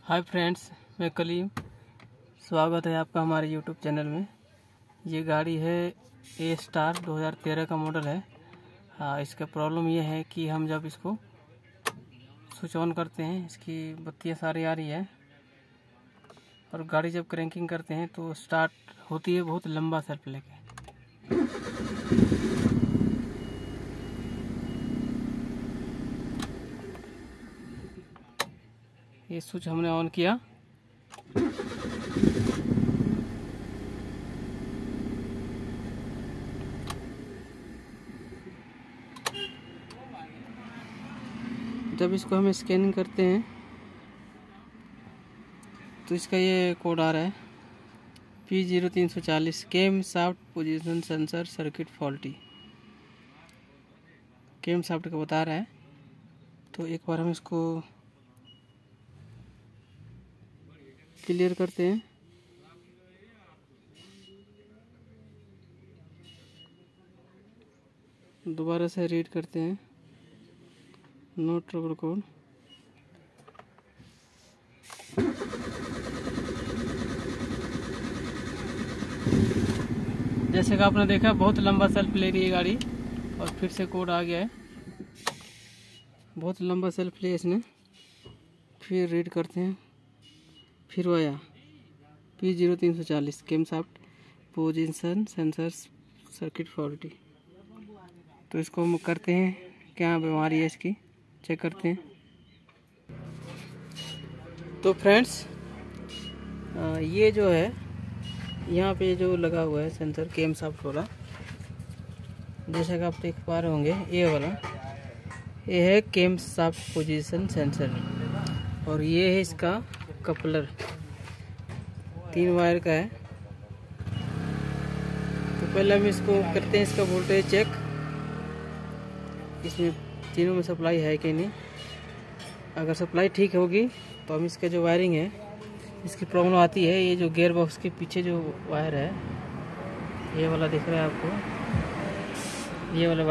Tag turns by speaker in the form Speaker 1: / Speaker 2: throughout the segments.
Speaker 1: Hi friends, मैं कलीम। स्वागत है आपका हमारे यूट्यूब चैनल में। ये गाड़ी है ए स्टार 2013 का मॉडल है। इसका प्रॉब्लम ये है कि हम जब इसको स्विच ऑन करते हैं इसकी बत्तियाँ सारी आ रही है और गाड़ी जब क्रैंकिंग करते हैं तो स्टार्ट होती है बहुत लंबा सेल्फ लेके। ये स्विच हमने ऑन किया, जब इसको हम स्कैनिंग करते हैं तो इसका ये कोड आ रहा है P0340 cam shaft position sensor circuit faulty. Cam shaft का बता रहा है। तो एक बार हम इसको क्लियर करते हैं। दोबारा से रीड करते हैं, नो ट्रबल कोड। जैसे कि आपने देखा बहुत लंबा सेल्फ ले रही है गाड़ी और फिर से कोड आ गया है। बहुत लंबा सेल्फ लिया इसने। फिर रीड करते हैं, फिर आया P0340 cam shaft position sensor circuit faulty. तो इसको हम करते हैं, क्या बीमारी है इसकी चेक करते हैं। तो फ्रेंड्स ये जो है यहाँ पे जो लगा हुआ है सेंसर कैम शाफ्ट वाला, जैसा कि आप देख पा रहे होंगे ये वाला, ये है कैम शाफ्ट पोजीशन सेंसर और ये है इसका कपलर। 3 वायर का है। तो पहले हम इसको करते हैं इसका वोल्टेज चेक, इसमें तीनों में सप्लाई है कि नहीं। अगर सप्लाई ठीक होगी तो हम इसका जो वायरिंग है, इसकी प्रॉब्लम आती है ये जो गियर बॉक्स के पीछे जो वायर है, ये वाला दिख रहा है आपको, ये वाला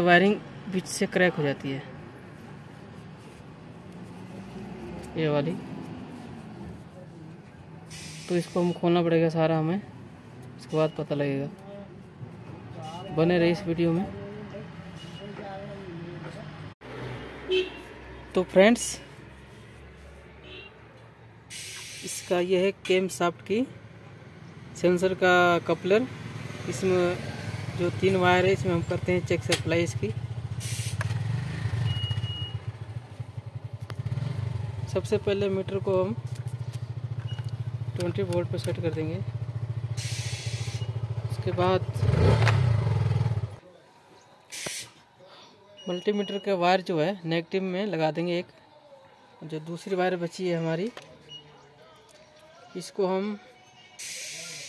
Speaker 1: वायरिंग बीच से क्रैक हो जाती है, ये वाली। तो इसको हम खोलना पड़ेगा सारा हमें, इसके बाद पता लगेगा। बने रहिए इस वीडियो में। तो फ्रेंड्स इसका ये है कैम शाफ्ट की सेंसर का कपलर। इसमें जो 3 वायर है इसमें हम करते हैं चेक सप्लाई इसकी। सबसे पहले मीटर को हम 20 वोल्ट पर सेट कर देंगे। उसके बाद मल्टीमीटर का वायर जो है नेगेटिव में लगा देंगे एक। जो दूसरी वायर बची है हमारी, इसको हम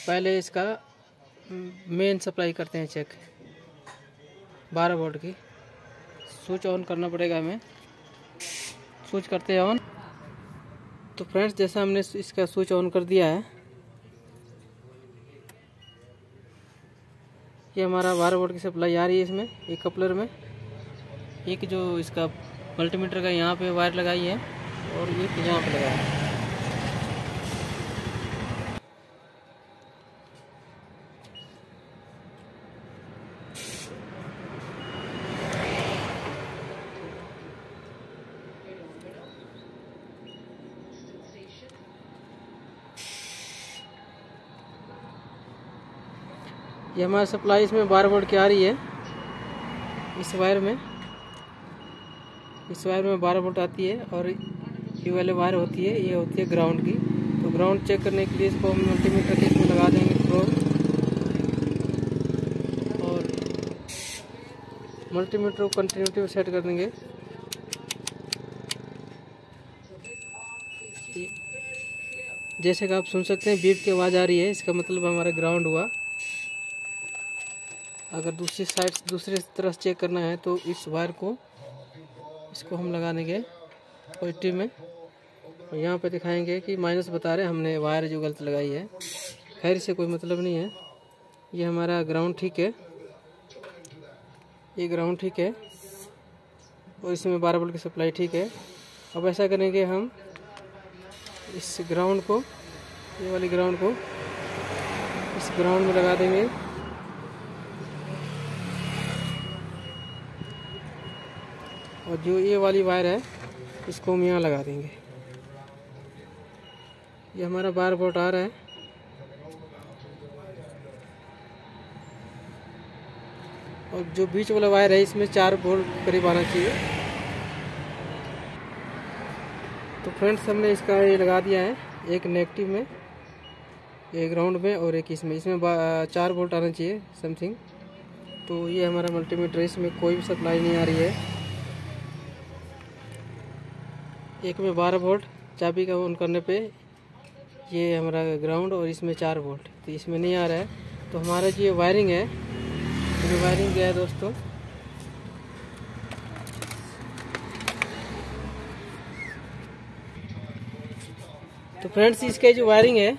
Speaker 1: पहले इसका मेन सप्लाई करते हैं चेक 12 वोल्ट की। स्विच ऑन करना पड़ेगा हमें। स्विच करते हैं ऑन। तो फ्रेंड्स जैसा हमने इसका स्विच ऑन कर दिया है, ये हमारा 12 वोल्ट की सप्लाई आ रही है इसमें, एक कपलर में। एक जो इसका मल्टीमीटर का यहाँ पे वायर लगाई है और एक यहाँ पे लगाया है। ये हमारी सप्लाई इसमें 12 वोल्ट की आ रही है। इस वायर में 12 वोल्ट आती है और ये वाले वायर होती है, ये होती है ग्राउंड की। तो ग्राउंड चेक करने के लिए इसको हम मल्टीमीटर के इसमें लगा देंगे प्रोब, और मल्टीमीटर को कंटिन्यूटी में सेट कर देंगे। जैसे कि आप सुन सकते हैं बीप की आवाज़ आ रही है, इसका मतलब हमारा ग्राउंड हुआ। अगर दूसरी तरफ चेक करना है तो इस वायर को इसको हम लगा देंगे पॉजिटिव में, और यहाँ पे दिखाएंगे कि माइनस बता रहे हैं हमने वायर जो गलत लगाई है। खैर इससे कोई मतलब नहीं है। ये हमारा ग्राउंड ठीक है, ये ग्राउंड ठीक है और इसमें 12 वोल्ट की सप्लाई ठीक है। अब ऐसा करेंगे हम इस ग्राउंड को, ये वाली ग्राउंड को इस ग्राउंड में लगा देंगे। और जो ये वाली वायर है इसको हम यहाँ लगा देंगे। ये हमारा 12 वोल्ट आ रहा है। और जो बीच वाला वायर है इसमें 4 वोल्ट करीब आना चाहिए। तो फ्रेंड्स हमने इसका ये लगा दिया है, एक नेगेटिव में, एक ग्राउंड में और एक इसमें 4 वोल्ट आना चाहिए समथिंग। तो ये हमारा मल्टीमीटर है, इसमें कोई भी सप्लाई नहीं आ रही है। एक में 12 वोल्ट चाबी का ऑन करने पे ये हमारा ग्राउंड और इसमें 4 वोल्ट, तो इसमें नहीं आ रहा है। तो हमारा जो ये वायरिंग है, ये वायरिंग क्या है दोस्तों, तो फ्रेंड्स इसके जो वायरिंग है,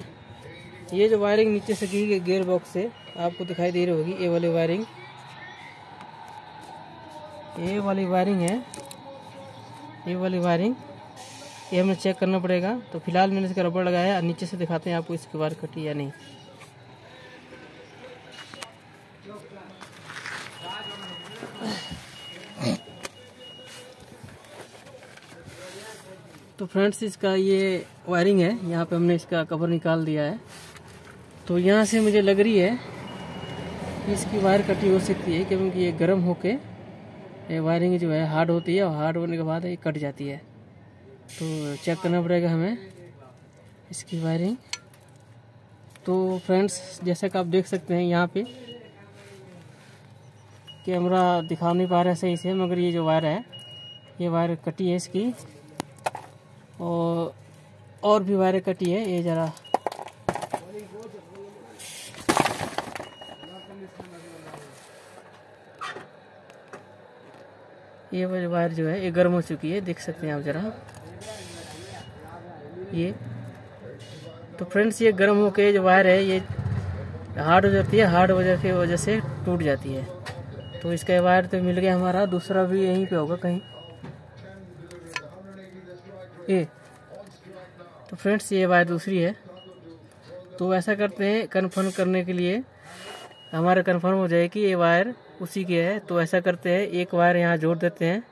Speaker 1: ये जो वायरिंग नीचे से की गई गियर बॉक्स से आपको दिखाई दे रही होगी, ये वाली वायरिंग, ये वाली वायरिंग है, ये वाली वायरिंग, ये हमें चेक करना पड़ेगा। तो फिलहाल मैंने इसका रबड़ लगाया है, नीचे से दिखाते हैं आपको इसकी वायर कटी या नहीं। तो फ्रेंड्स इसका ये वायरिंग है, यहाँ पे हमने इसका कवर निकाल दिया है। तो यहाँ से मुझे लग रही है कि इसकी वायर कटी हो सकती है, क्योंकि ये गर्म होके ये वायरिंग जो है हार्ड होती है और हार्ड होने के बाद ये कट जाती है। तो चेक करना पड़ेगा हमें इसकी वायरिंग। तो फ्रेंड्स जैसा कि आप देख सकते हैं यहाँ पे कैमरा दिखा नहीं पा रहा है सही से, मगर ये जो वायर है ये वायर कटी है इसकी, और भी वायर कटी है। ये ज़रा ये वाली वायर जो है ये गर्म हो चुकी है, देख सकते हैं आप ज़रा ये। तो फ्रेंड्स ये गर्म होके जो वायर है ये हार्ड हो जाती है, हार्ड वजह से टूट जाती है। तो इसका वायर तो मिल गया हमारा, दूसरा भी यहीं पे होगा कहीं ये। तो फ्रेंड्स ये वायर दूसरी है। तो ऐसा करते हैं, कन्फर्म करने के लिए हमारा कन्फर्म हो जाए कि ये वायर उसी के है। तो ऐसा करते हैं, एक वायर यहाँ जोड़ देते हैं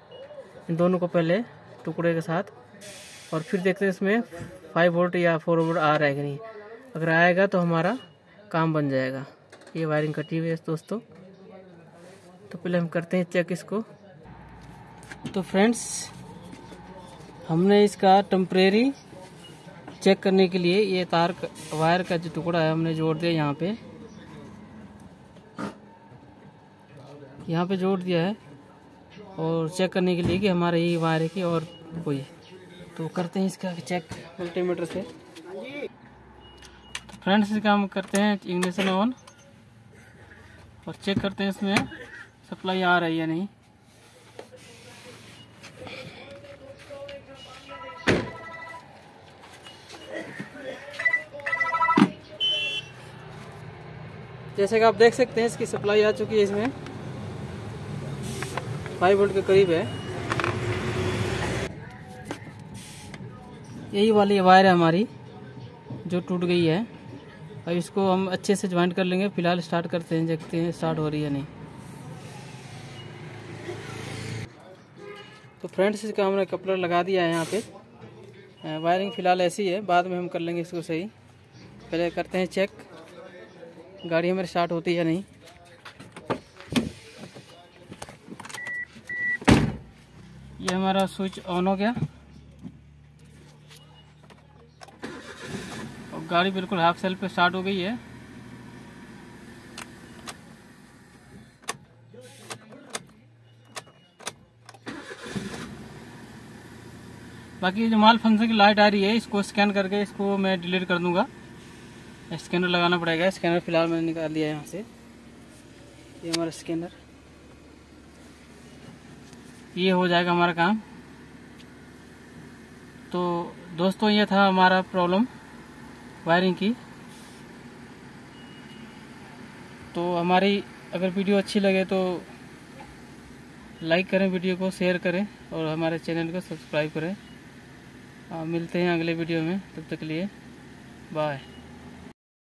Speaker 1: इन दोनों को पहले टुकड़े के साथ, और फिर देखते हैं इसमें 5 वोल्ट या 4 वोल्ट आ रहा है कि नहीं। अगर आएगा तो हमारा काम बन जाएगा। ये वायरिंग कटी हुई है दोस्तों। तो पहले हम करते हैं चेक इसको। तो फ्रेंड्स हमने इसका टेम्परेरी चेक करने के लिए ये तार वायर का जो टुकड़ा है हमने जोड़ दिया यहाँ पे जोड़ दिया है, और चेक करने के लिए कि हमारा ये वायर है कि और कोई। तो करते हैं इसका चेक मल्टीमीटर से। तो फ्रेंड्स इसका हम करते हैं इग्निशन ऑन और चेक करते हैं इसमें सप्लाई आ रही है या नहीं। जैसे कि आप देख सकते हैं इसकी सप्लाई आ चुकी है, इसमें 5 वोल्ट के करीब है। यही वाली वायर है हमारी जो टूट गई है। अब इसको हम अच्छे से ज्वाइंट कर लेंगे। फिलहाल स्टार्ट करते हैं, देखते हैं स्टार्ट हो रही है नहीं। तो फ्रेंड्स इसका हमने कपलर लगा दिया है यहाँ पे। वायरिंग फ़िलहाल ऐसी है, बाद में हम कर लेंगे इसको सही। पहले करते हैं चेक गाड़ी हमारी स्टार्ट होती है नहीं। ये हमारा स्विच ऑन हो गया और गाड़ी बिल्कुल हाफ सेल पे स्टार्ट हो गई है। बाकी जो माल फंक्शन की लाइट आ रही है इसको स्कैन करके इसको मैं डिलीट कर दूंगा। स्कैनर लगाना पड़ेगा। स्कैनर फिलहाल मैंने निकाल दिया है यहाँ से। ये हमारा स्कैनर, ये हो जाएगा हमारा काम। तो दोस्तों ये था हमारा प्रॉब्लम वायरिंग की। तो हमारी अगर वीडियो अच्छी लगे तो लाइक करें, वीडियो को शेयर करें और हमारे चैनल को सब्सक्राइब करें। मिलते हैं अगले वीडियो में, तब तक के लिए बाय।